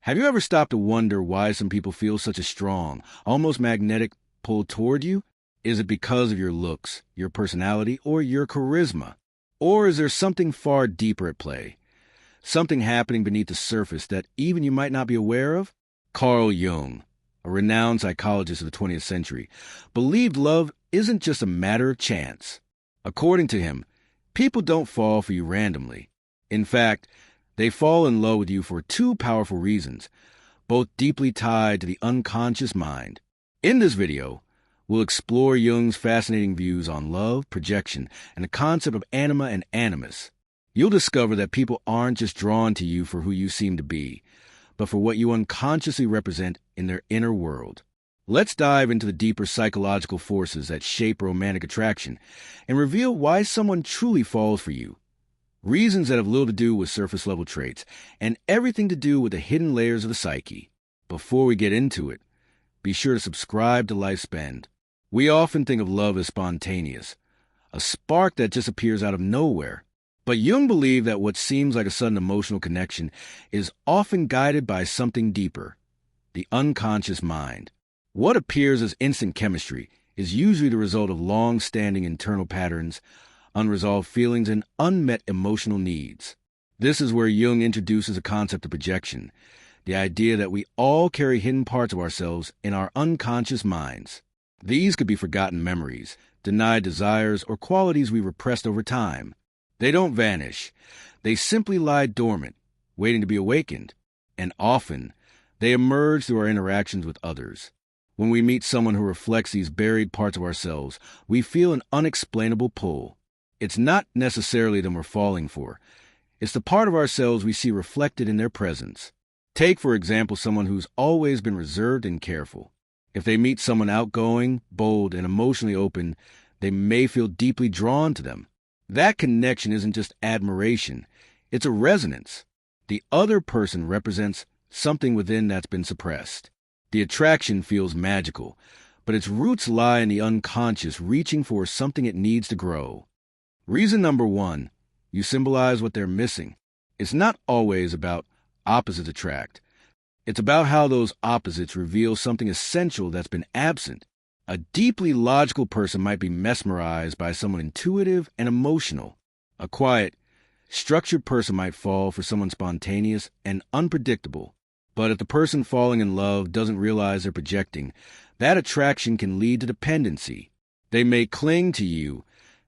Have you ever stopped to wonder why some people feel such a strong, almost magnetic pull toward you? Is it because of your looks, your personality, or your charisma? Or is there something far deeper at play? Something happening beneath the surface that even you might not be aware of? Carl Jung, a renowned psychologist of the 20th century, believed love isn't just a matter of chance. According to him, people don't fall for you randomly. In fact, they fall in love with you for two powerful reasons, both deeply tied to the unconscious mind. In this video, we'll explore Jung's fascinating views on love, projection, and the concept of anima and animus. You'll discover that people aren't just drawn to you for who you seem to be, but for what you unconsciously represent in their inner world. Let's dive into the deeper psychological forces that shape romantic attraction and reveal why someone truly falls for you. Reasons that have little to do with surface-level traits and everything to do with the hidden layers of the psyche. Before we get into it, be sure to subscribe to Lifespend. We often think of love as spontaneous, a spark that just appears out of nowhere. But Jung believed that what seems like a sudden emotional connection is often guided by something deeper, the unconscious mind. What appears as instant chemistry is usually the result of long-standing internal patterns, unresolved feelings, and unmet emotional needs. This is where Jung introduces a concept of projection, the idea that we all carry hidden parts of ourselves in our unconscious minds. These could be forgotten memories, denied desires, or qualities we repressed over time. They don't vanish. They simply lie dormant, waiting to be awakened. And often, they emerge through our interactions with others. When we meet someone who reflects these buried parts of ourselves, we feel an unexplainable pull. It's not necessarily them we're falling for. It's the part of ourselves we see reflected in their presence. Take, for example, someone who's always been reserved and careful. If they meet someone outgoing, bold, and emotionally open, they may feel deeply drawn to them. That connection isn't just admiration, it's a resonance. The other person represents something within that's been suppressed. The attraction feels magical, but its roots lie in the unconscious, reaching for something it needs to grow. Reason number one, you symbolize what they're missing. It's not always about opposites attract. It's about how those opposites reveal something essential that's been absent. A deeply logical person might be mesmerized by someone intuitive and emotional. A quiet, structured person might fall for someone spontaneous and unpredictable. But if the person falling in love doesn't realize they're projecting, that attraction can lead to dependency. They may cling to you,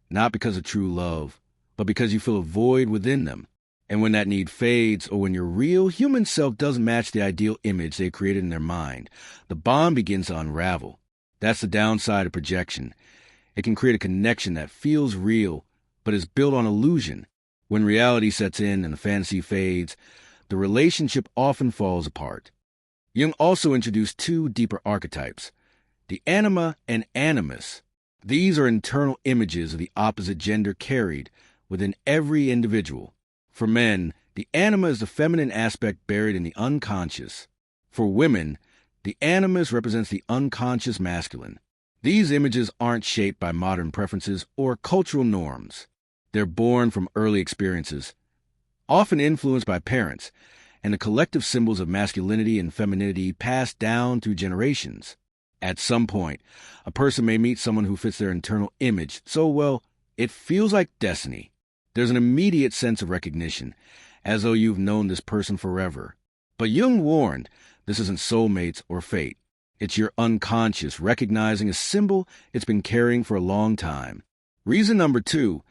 not because of true love, but because you feel a void within them. And when that need fades, or when your real human self doesn't match the ideal image they created in their mind, the bond begins to unravel. That's the downside of projection. It can create a connection that feels real, but is built on illusion. When reality sets in and the fantasy fades, the relationship often falls apart. Jung also introduced two deeper archetypes, the anima and animus. These are internal images of the opposite gender carried within every individual. For men, the anima is the feminine aspect buried in the unconscious. For women, the animus represents the unconscious masculine. These images aren't shaped by modern preferences or cultural norms. They're born from early experiences, often influenced by parents, and the collective symbols of masculinity and femininity passed down through generations. At some point, a person may meet someone who fits their internal image so well, it feels like destiny. There's an immediate sense of recognition, as though you've known this person forever. But Jung warned, this isn't soulmates or fate. It's your unconscious recognizing a symbol it's been carrying for a long time. Reason number two,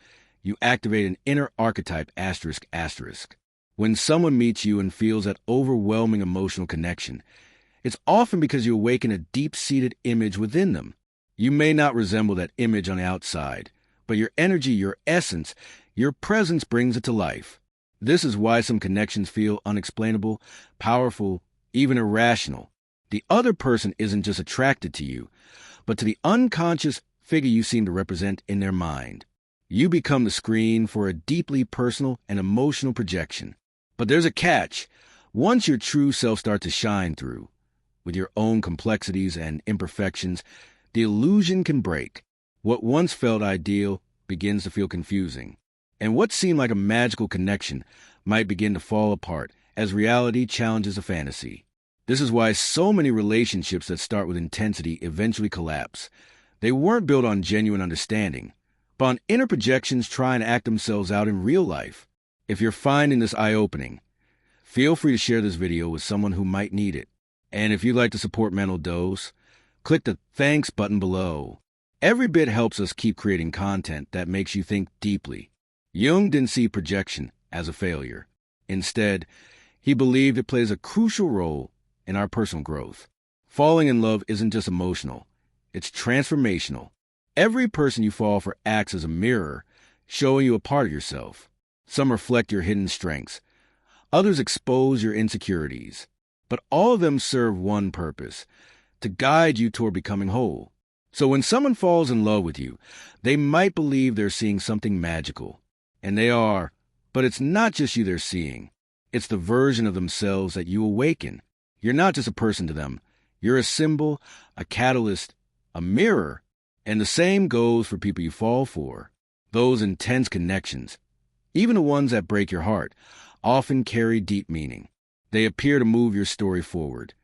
you activate an inner archetype ***. When someone meets you and feels that overwhelming emotional connection, it's often because you awaken a deep-seated image within them. You may not resemble that image on the outside, but your energy, your essence, your presence brings it to life. This is why some connections feel unexplainable, powerful, even irrational. The other person isn't just attracted to you, but to the unconscious figure you seem to represent in their mind. You become the screen for a deeply personal and emotional projection. But there's a catch. Once your true self starts to shine through, with your own complexities and imperfections, the illusion can break. What once felt ideal begins to feel confusing. And what seemed like a magical connection might begin to fall apart as reality challenges a fantasy. This is why so many relationships that start with intensity eventually collapse. They weren't built on genuine understanding, but on inner projections trying to act themselves out in real life. If you're finding this eye-opening, feel free to share this video with someone who might need it. And if you'd like to support Mental Dose, click the thanks button below. Every bit helps us keep creating content that makes you think deeply. Jung didn't see projection as a failure. Instead, he believed it plays a crucial role in our personal growth. Falling in love isn't just emotional, it's transformational. Every person you fall for acts as a mirror, showing you a part of yourself. Some reflect your hidden strengths, others expose your insecurities, but all of them serve one purpose: to guide you toward becoming whole. So when someone falls in love with you, they might believe they're seeing something magical. And they are, but it's not just you they're seeing. It's the version of themselves that you awaken. You're not just a person to them. You're a symbol, a catalyst, a mirror. And the same goes for people you fall for. Those intense connections, even the ones that break your heart, often carry deep meaning. They appear to move your story forward,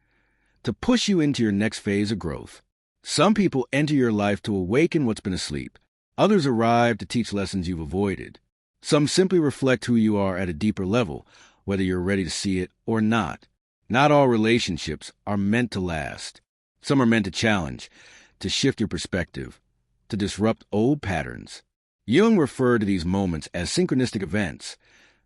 to push you into your next phase of growth. Some people enter your life to awaken what's been asleep. Others arrive to teach lessons you've avoided. Some simply reflect who you are at a deeper level, whether you're ready to see it or not. Not all relationships are meant to last. Some are meant to challenge, to shift your perspective, to disrupt old patterns. Jung referred to these moments as synchronistic events.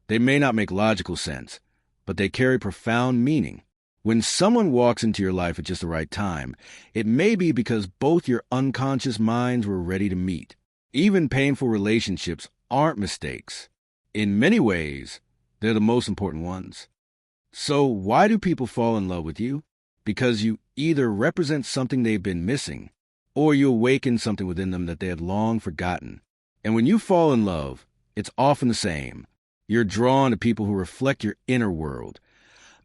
They may not make logical sense, but they carry profound meaning. When someone walks into your life at just the right time, it may be because both your unconscious minds were ready to meet. Even painful relationships aren't mistakes. In many ways, they're the most important ones. So why do people fall in love with you? Because you either represent something they've been missing, or you awaken something within them that they had long forgotten. And when you fall in love, it's often the same. You're drawn to people who reflect your inner world,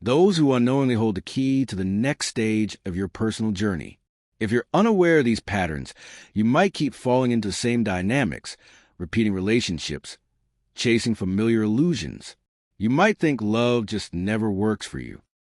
those who unknowingly hold the key to the next stage of your personal journey. If you're unaware of these patterns, you might keep falling into the same dynamics, repeating relationships, chasing familiar illusions. You might think love just never works for you.